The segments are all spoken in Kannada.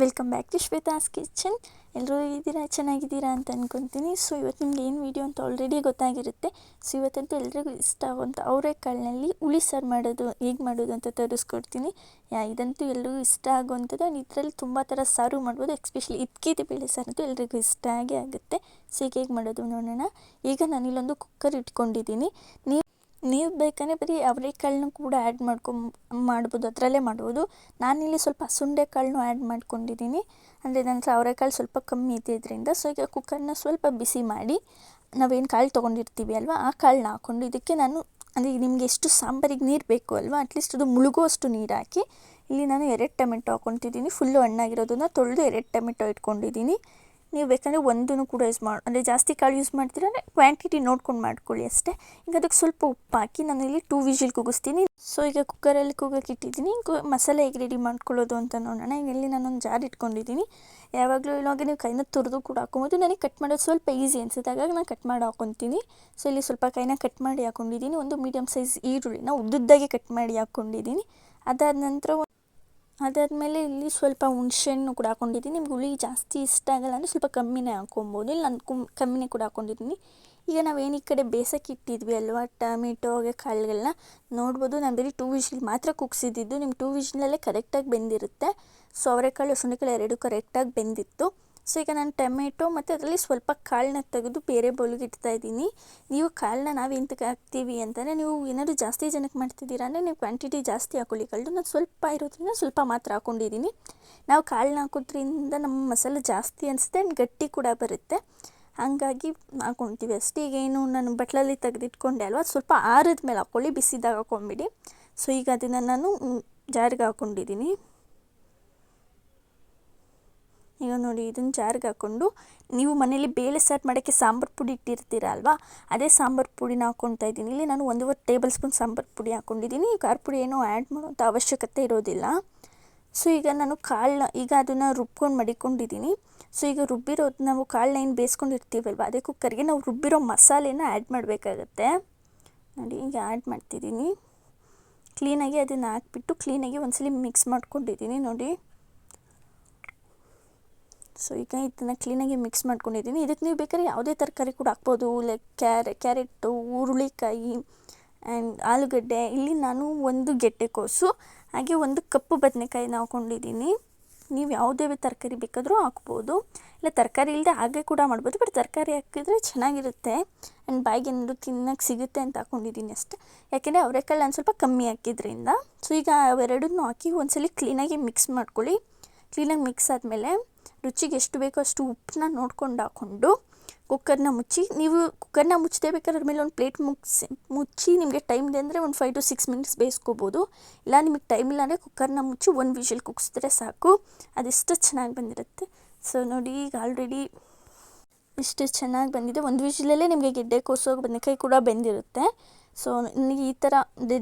Welcome back to Shweta's kitchen. ಎಲ್ಲರೂ ಇದ್ದೀರಾ, ಚೆನ್ನಾಗಿದ್ದೀರಾ ಅಂತ ಅಂದ್ಕೊತೀನಿ. ಸೊ ಇವತ್ತು ನಿಮ್ಗೆ ಏನು ವೀಡಿಯೋ ಅಂತ ಆಲ್ರೆಡಿ ಗೊತ್ತಾಗಿರುತ್ತೆ. ಸೊ ಇವತ್ತಂತೂ ಎಲ್ರಿಗೂ ಇಷ್ಟ ಆಗುವಂಥ ಅವರೆಕಾಳಿನಲ್ಲಿ ಹುಳಿ ಸಾರು ಮಾಡೋದು ಹೇಗೆ ಮಾಡೋದು ಅಂತ ತೋರಿಸ್ಕೊಡ್ತೀನಿ. ಇದಂತೂ ಎಲ್ರಿಗೂ ಇಷ್ಟ ಆಗುವಂಥದ್ದು. ಆ್ಯಂಡ್ ಇದರಲ್ಲಿ ತುಂಬ ಥರ ಸಾರು ಮಾಡ್ಬೋದು. ಎಸ್ಪೆಷಲಿ ಇದ್ಕಿದ ಬೇಳೆ ಸಾರು ಅಂತೂ ಎಲ್ರಿಗೂ ಇಷ್ಟ ಆಗೇ ಆಗುತ್ತೆ. ಸೊ ಈಗ ಹೇಗೆ ಮಾಡೋದು ನೋಡೋಣ. ಈಗ ನಾನಿಲ್ಲೊಂದು ಕುಕ್ಕರ್ ಇಟ್ಕೊಂಡಿದ್ದೀನಿ. ನೀವು ಬೇಕಂದರೆ ಬರೀ ಅವರೆಕಾಳನ್ನು ಕೂಡ ಆ್ಯಡ್ ಮಾಡ್ಬೋದು, ಅದರಲ್ಲೇ ಮಾಡ್ಬೋದು. ನಾನಿಲ್ಲಿ ಸ್ವಲ್ಪ ಸುಂಡೆ ಕಾಳನ್ನು ಆ್ಯಡ್ ಮಾಡ್ಕೊಂಡಿದ್ದೀನಿ. ಅಂದರೆ ನನ್ನ ಹತ್ರ ಅವರೆಕಾಳು ಸ್ವಲ್ಪ ಕಮ್ಮಿ ಇದ್ದಿದ್ದರಿಂದ. ಸೊ ಈಗ ಕುಕ್ಕರ್ನ ಸ್ವಲ್ಪ ಬಿಸಿ ಮಾಡಿ ನಾವೇನು ಕಾಳು ತೊಗೊಂಡಿರ್ತೀವಿ ಅಲ್ವಾ, ಆ ಕಾಳನ್ನ ಹಾಕ್ಕೊಂಡು ಇದಕ್ಕೆ ನಾನು ಅಂದರೆ ನಿಮಗೆ ಎಷ್ಟು ಸಾಂಬಾರಿಗೆ ನೀರು ಬೇಕು ಅಲ್ವಾ, ಅಟ್ಲೀಸ್ಟ್ ಅದು ಮುಳುಗುವಷ್ಟು ನೀರು ಹಾಕಿ ಇಲ್ಲಿ ನಾನು 2 ಟೊಮೆಟೊ ಹಾಕ್ಕೊತಿದ್ದೀನಿ. ಫುಲ್ಲು ಹಣ್ಣಾಗಿರೋದನ್ನ ತೊಳೆದು 2 ಟೊಮೆಟೊ ಇಟ್ಕೊಂಡಿದ್ದೀನಿ. ನೀವು ಬೇಕಂದರೆ ಒಂದೂ ಕೂಡ ಯೂಸ್ ಅಂದರೆ ಜಾಸ್ತಿ ಕಾಳು ಯೂಸ್ ಮಾಡ್ತೀರ ಅಂದರೆ ಕ್ವಾಂಟಿಟಿ ನೋಡ್ಕೊಂಡು ಮಾಡ್ಕೊಳ್ಳಿ ಅಷ್ಟೇ. ಈಗ ಅದಕ್ಕೆ ಸ್ವಲ್ಪ ಉಪ್ಪು ಹಾಕಿ ನಾನು ಇಲ್ಲಿ 2 ವಿಷಿಲ್ ಕೂಗಿಸ್ತೀನಿ. ಸೊ ಈಗ ಕುಕ್ಕರಲ್ಲಿ ಕೂಗಕ್ಕೆ ಇಟ್ಟಿದ್ದೀನಿ. ಮಸಾಲೆ ಹೇಗೆ ರೆಡಿ ಮಾಡ್ಕೊಳ್ಳೋದು ಅಂತ ನೋಡೋಣ. ಈಗ ಇಲ್ಲಿ ನಾನೊಂದು ಜಾರ್ ಇಟ್ಕೊಂಡಿದ್ದೀನಿ. ಯಾವಾಗಲೂ ಇವಾಗ ನೀವು ಕೈನ ತುರಿದು ಕೂಡ ಹಾಕೊಬೋದು. ನನಗೆ ಕಟ್ ಮಾಡೋದು ಸ್ವಲ್ಪ ಈಸಿ ಅನಿಸುತ್ತೆ, ಹಾಗಾಗಿ ನಾನು ಕಟ್ ಮಾಡಿ ಹಾಕ್ಕೊತೀನಿ. ಸೊ ಇಲ್ಲಿ ಸ್ವಲ್ಪ ಕೈನ ಕಟ್ ಮಾಡಿ ಹಾಕ್ಕೊಂಡಿದ್ದೀನಿ. ಒಂದು ಮೀಡಿಯಮ್ ಸೈಜ್ ಈರುಳ್ಳಿನ ಉದ್ದುದ್ದಾಗೆ ಕಟ್ ಮಾಡಿ ಹಾಕ್ಕೊಂಡಿದ್ದೀನಿ. ಅದಾದಮೇಲೆ ಇಲ್ಲಿ ಸ್ವಲ್ಪ ಹುಣಸೆಹಣ್ಣು ಕೂಡ ಹಾಕ್ಕೊಂಡಿದ್ದೀನಿ. ನಿಮ್ಗೆ ಹುಳಿ ಜಾಸ್ತಿ ಇಷ್ಟ ಆಗಲ್ಲ ಅಂದರೆ ಸ್ವಲ್ಪ ಕಮ್ಮಿನೇ ಹಾಕ್ಕೊಬೋದು. ಇಲ್ಲಿ ನಾನು ಕಮ್ಮಿನೇ ಕೂಡ ಹಾಕ್ಕೊಂಡಿದ್ದೀನಿ. ಈಗ ನಾವೇನು ಈ ಕಡೆ ಬೇಯಿಸೋಕೆ ಇಟ್ಟಿದ್ವಿ ಅಲ್ವಾ ಟೊಮೆಟೊ ಹಾಗೆ ಕಾಳುಗಳನ್ನ ನೋಡ್ಬೋದು. ನಾನು ಬರೀ 2 ವಿಷಿಲ್ ಮಾತ್ರ ಕುಗ್ಸಿದ್ದು. ನಿಮ್ಮ 2 ವಿಷಿಲಲ್ಲೇ ಕರೆಕ್ಟಾಗಿ ಬೆಂದಿರುತ್ತೆ. ಸೊ ಅವರೆಕಾಳು ಸುಂಡೆಕಾಳು 2 ಕರೆಕ್ಟಾಗಿ ಬೆಂದಿತ್ತು. ಸೊ ಈಗ ನಾನು ಟೊಮೆಟೊ ಮತ್ತು ಅದರಲ್ಲಿ ಸ್ವಲ್ಪ ಕಾಳನ್ನ ತೆಗೆದು ಬೇರೆ ಬೌಲಿಗೆ ಇಡ್ತಾಯಿದ್ದೀನಿ. ನೀವು ಕಾಳನ್ನ ನಾವು ಎಂತಕ್ಕೆ ಹಾಕ್ತೀವಿ ಅಂತಂದರೆ, ನೀವು ಏನಾದರೂ ಜಾಸ್ತಿ ಜನಕ್ಕೆ ಮಾಡ್ತಿದ್ದೀರಾ ಅಂದರೆ ನೀವು ಕ್ವಾಂಟಿಟಿ ಜಾಸ್ತಿ ಹಾಕ್ಕೊಳ್ಳಿ ಕಾಳು. ನಾನು ಸ್ವಲ್ಪ ಇರೋದ್ರಿಂದ ಸ್ವಲ್ಪ ಮಾತ್ರ ಹಾಕ್ಕೊಂಡಿದ್ದೀನಿ. ನಾವು ಕಾಳನ್ನ ಹಾಕೋದ್ರಿಂದ ನಮ್ಮ ಮಸಾಲೆ ಜಾಸ್ತಿ ಅನಿಸುತ್ತೆ ಆ್ಯಂಡ್ ಗಟ್ಟಿ ಕೂಡ ಬರುತ್ತೆ, ಹಾಗಾಗಿ ಹಾಕ್ಕೊತೀವಿ ಅಷ್ಟೇ. ಈಗ ಏನು ನಾನು ಬಟ್ಲಲ್ಲಿ ತೆಗೆದಿಟ್ಕೊಂಡೆ ಅಲ್ವಾ, ಸ್ವಲ್ಪ ಆರಿದ ಮೇಲೆ ಹಾಕ್ಕೊಳ್ಳಿ, ಬಿಸಿದಾಗ ಹಾಕ್ಕೊಂಬಿಡಿ. ಸೊ ಈಗ ಅದನ್ನು ನಾನು ಜಾರಿಗೆ ಹಾಕ್ಕೊಂಡಿದ್ದೀನಿ. ಈಗ ನೋಡಿ, ಇದನ್ನು ಜಾರಿಗೆ ಹಾಕ್ಕೊಂಡು ನೀವು ಮನೇಲಿ ಬೇಳೆ ಸಾರು ಮಾಡೋಕ್ಕೆ ಸಾಂಬಾರು ಪುಡಿ ಇಟ್ಟಿರ್ತೀರ ಅಲ್ವಾ, ಅದೇ ಸಾಂಬಾರು ಪುಡಿನ ಹಾಕ್ಕೊತಾ ಇದ್ದೀನಿ. ಇಲ್ಲಿ ನಾನು 1.5 ಟೇಬಲ್ ಸ್ಪೂನ್ ಸಾಂಬಾರು ಪುಡಿ ಹಾಕ್ಕೊಂಡಿದ್ದೀನಿ. ಖಾರ ಪುಡಿ ಏನೂ ಆ್ಯಡ್ ಮಾಡೋಂಥ ಅವಶ್ಯಕತೆ ಇರೋದಿಲ್ಲ. ಸೊ ಈಗ ನಾನು ಈಗ ಅದನ್ನು ರುಬ್ಕೊಂಡು ಮಡಿಕೊಂಡಿದ್ದೀನಿ. ಸೊ ಈಗ ರುಬ್ಬಿರೋದು ನಾವು ಕಾಳನ್ನ ಏನು ಬೇಯಿಸ್ಕೊಂಡಿರ್ತೀವಲ್ವ, ಅದೇ ಕುಕ್ಕರ್ಗೆ ನಾವು ರುಬ್ಬಿರೋ ಮಸಾಲೆನ ಆ್ಯಡ್ ಮಾಡಬೇಕಾಗತ್ತೆ. ನೋಡಿ ಈಗ ಆ್ಯಡ್ ಮಾಡ್ತಿದ್ದೀನಿ. ಕ್ಲೀನಾಗಿ ಅದನ್ನು ಹಾಕ್ಬಿಟ್ಟು ಕ್ಲೀನಾಗಿ ಒಂದ್ಸಲಿ ಮಿಕ್ಸ್ ಮಾಡ್ಕೊಂಡಿದ್ದೀನಿ ನೋಡಿ. ಸೊ ಈಗ ಇದನ್ನು ಕ್ಲೀನಾಗಿ ಮಿಕ್ಸ್ ಮಾಡ್ಕೊಂಡಿದ್ದೀನಿ. ಇದಕ್ಕೆ ನೀವು ಬೇಕಾದ್ರೆ ಯಾವುದೇ ತರಕಾರಿ ಕೂಡ ಹಾಕ್ಬೋದು. ಲೈಕ್ ಕ್ಯಾರೆಟು, ಹುರುಳಿಕಾಯಿ ಆ್ಯಂಡ್ ಆಲೂಗಡ್ಡೆ. ಇಲ್ಲಿ ನಾನು 1 ಗೆಡ್ಡೆಕೋಸು ಹಾಗೆ 1 ಕಪ್ಪು ಬದನೆಕಾಯಿನ ಹಾಕ್ಕೊಂಡಿದ್ದೀನಿ. ನೀವು ಯಾವುದೇ ತರಕಾರಿ ಬೇಕಾದರೂ ಹಾಕ್ಬೋದು, ಇಲ್ಲ ತರಕಾರಿ ಇಲ್ಲದೆ ಹಾಗೆ ಕೂಡ ಮಾಡ್ಬೋದು. ಬಟ್ ತರಕಾರಿ ಹಾಕಿದರೆ ಚೆನ್ನಾಗಿರುತ್ತೆ ಆ್ಯಂಡ್ ಬಾಯಿಗೆ ಏನಾದರೂ ತಿನ್ನೋಕ್ಕೆ ಸಿಗುತ್ತೆ ಅಂತ ಹಾಕ್ಕೊಂಡಿದ್ದೀನಿ ಅಷ್ಟೇ. ಯಾಕೆಂದರೆ ಅವರೆಕಾಳು ನಾನು ಸ್ವಲ್ಪ ಕಮ್ಮಿ ಹಾಕಿದ್ರಿಂದ. ಸೊ ಈಗ ಅವೆರಡನ್ನೂ ಹಾಕಿ ಒಂದ್ಸಲಿ ಕ್ಲೀನಾಗಿ ಮಿಕ್ಸ್ ಮಾಡ್ಕೊಳ್ಳಿ. ಕ್ಲೀನಾಗಿ ಮಿಕ್ಸ್ ಆದಮೇಲೆ ರುಚಿಗೆ ಎಷ್ಟು ಬೇಕೋ ಅಷ್ಟು ಉಪ್ಪನ್ನ ನೋಡ್ಕೊಂಡು ಹಾಕ್ಕೊಂಡು ಕುಕ್ಕರ್ನ ಮುಚ್ಚಿ, ನೀವು ಕುಕ್ಕರ್ನ ಮುಚ್ಚದೇ ಬೇಕಾದ್ರೆ ಅದ್ರ ಮೇಲೆ ಒಂದು ಪ್ಲೇಟ್ ಮುಚ್ಚಿ ನಿಮಗೆ ಟೈಮ್ ಇದೆ ಅಂದರೆ ಒಂದು 5 to 6 ಮಿನಿಟ್ಸ್ ಬೇಯಿಸ್ಕೋಬೋದು. ಇಲ್ಲ ನಿಮಗೆ ಟೈಮ್ ಇಲ್ಲ ಅಂದರೆ ಕುಕ್ಕರ್ನ ಮುಚ್ಚಿ 1 ವಿಷಿಲ್ ಕುಗ್ಸಿದ್ರೆ ಸಾಕು, ಅದೆಷ್ಟು ಚೆನ್ನಾಗಿ ಬಂದಿರುತ್ತೆ. ಸೊ ನೋಡಿ, ಈಗ ಆಲ್ರೆಡಿ ಇಷ್ಟು ಚೆನ್ನಾಗಿ ಬಂದಿದೆ. 1 ವಿಷಿಲಲ್ಲೇ ನಿಮಗೆ ಗೆಡ್ಡೆಕೋಸು ಬದನೆಕಾಯಿ ಕೂಡ ಬೆಂದಿರುತ್ತೆ. ಸೊ ಈ ಥರ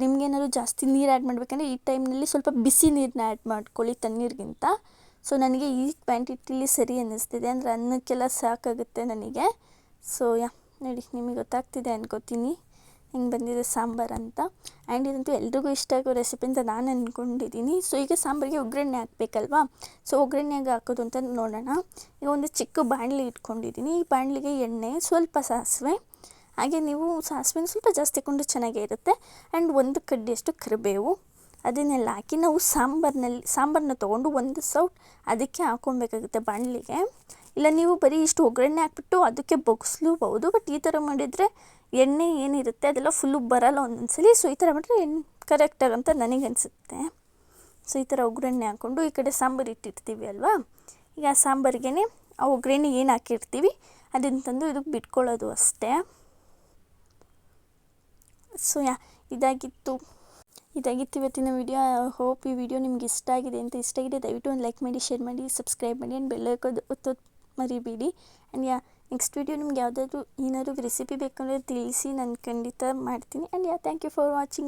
ನಿಮಗೇನಾದ್ರು ಜಾಸ್ತಿ ನೀರು ಆ್ಯಡ್ ಮಾಡಬೇಕಂದ್ರೆ ಈ ಟೈಮ್ನಲ್ಲಿ ಸ್ವಲ್ಪ ಬಿಸಿ ನೀರನ್ನ ಆ್ಯಡ್ ಮಾಡ್ಕೊಳ್ಳಿ ತಣ್ಣೀರಿಗಿಂತ. ಸೊ ನನಗೆ ಈ ಕ್ವಾಂಟಿಟಿಲಿ ಸರಿ ಅನ್ನಿಸ್ತಿದೆ, ಅಂದರೆ ಅನ್ನಕ್ಕೆಲ್ಲ ಸಾಕಾಗುತ್ತೆ ನನಗೆ. ಸೊ ನೋಡಿ, ನಿಮಗೆ ಗೊತ್ತಾಗ್ತಿದೆ ಅನ್ಕೋತೀನಿ ಹಿಂಗೆ ಬಂದಿದೆ ಸಾಂಬಾರು ಅಂತ. ಆ್ಯಂಡ್ ಇದಂತೂ ಎಲ್ರಿಗೂ ಇಷ್ಟ ಆಗೋ ರೆಸಿಪಿ ಅಂತ ನಾನು ಅಂದ್ಕೊಂಡಿದ್ದೀನಿ. ಸೊ ಈಗ ಸಾಂಬಾರಿಗೆ ಒಗ್ಗರಣೆ ಹಾಕಬೇಕಲ್ವಾ, ಸೊ ಒಗ್ಗರಣೆಗೆ ಹಾಕೋದು ಅಂತ ನೋಡೋಣ. ಈಗ ಒಂದು ಚಿಕ್ಕ ಬಾಣಲಿ ಇಟ್ಕೊಂಡಿದ್ದೀನಿ. ಈ ಬಾಣಲಿಗೆ ಎಣ್ಣೆ, ಸ್ವಲ್ಪ ಸಾಸಿವೆ, ಹಾಗೆ ನೀವು ಸಾಸಿವೆನ ಸ್ವಲ್ಪ ಜಾಸ್ತಿ ಹಾಕ್ಕೊಂಡು ಚೆನ್ನಾಗೇ ಇರುತ್ತೆ. ಆ್ಯಂಡ್ 1 ಕಡ್ಡಿಯಷ್ಟು ಕರಿಬೇವು, ಅದನ್ನೆಲ್ಲ ಹಾಕಿ ನಾವು ಸಾಂಬಾರನ್ನ ತೊಗೊಂಡು 1 ಸೌಟ್ ಅದಕ್ಕೆ ಹಾಕ್ಕೊಬೇಕಾಗುತ್ತೆ ಬಾಣಲಿಗೆ. ಇಲ್ಲ ನೀವು ಬರೀ ಇಷ್ಟು ಒಗ್ಗರಣೆ ಹಾಕ್ಬಿಟ್ಟು ಅದಕ್ಕೆ ಬಗ್ಸ್ಲೂಬಹುದು. ಬಟ್ ಈ ಥರ ಮಾಡಿದರೆ ಎಣ್ಣೆ ಏನಿರುತ್ತೆ ಅದೆಲ್ಲ ಫುಲ್ಲು ಬರೋಲ್ಲ ಒಂದೊಂದ್ಸಲಿ. ಸೊ ಈ ಥರ ಮಾಡಿದ್ರೆ ಕರೆಕ್ಟಾಗಂತ ನನಗನ್ಸುತ್ತೆ. ಸೊ ಈ ಥರ ಒಗ್ಗರಣೆ ಹಾಕ್ಕೊಂಡು ಈ ಕಡೆ ಸಾಂಬಾರು ಇಟ್ಟಿರ್ತೀವಿ ಅಲ್ವಾ, ಈಗ ಆ ಸಾಂಬಾರಿಗೇ ಆ ಒಗ್ಗರಣೆ ಏನು ಹಾಕಿರ್ತೀವಿ ಅದನ್ನು ತಂದು ಇದಕ್ಕೆ ಬಿಟ್ಕೊಳ್ಳೋದು ಅಷ್ಟೇ. ಸೊ ಇದಾಗಿತ್ತು ಇವತ್ತಿನ ವಿಡಿಯೋ. ಹೋಪ್ ಈ ವಿಡಿಯೋ ನಿಮ್ಗೆ ಇಷ್ಟ ಆಗಿದೆ ಅಂತ. ಇಷ್ಟ ಆಗಿದೆ ದಯವಿಟ್ಟು ಒಂದು ಲೈಕ್ ಮಾಡಿ, ಶೇರ್ ಮಾಡಿ, ಸಬ್ಸ್ಕ್ರೈಬ್ ಮಾಡಿ ಆ್ಯಂಡ್ ಬೆಲ್ ಒತ್ತೋದು ಮರಿಬೇಡಿ. ಆ್ಯಂಡ್ ನೆಕ್ಸ್ಟ್ ವಿಡಿಯೋ ನಿಮ್ಗೆ ಯಾವುದಾದ್ರೂ ಏನಾದರೂ ರೆಸಿಪಿ ಬೇಕಂದರೆ ತಿಳಿಸಿ, ನಾನು ಖಂಡಿತ ಮಾಡ್ತೀನಿ. And thank you for watching.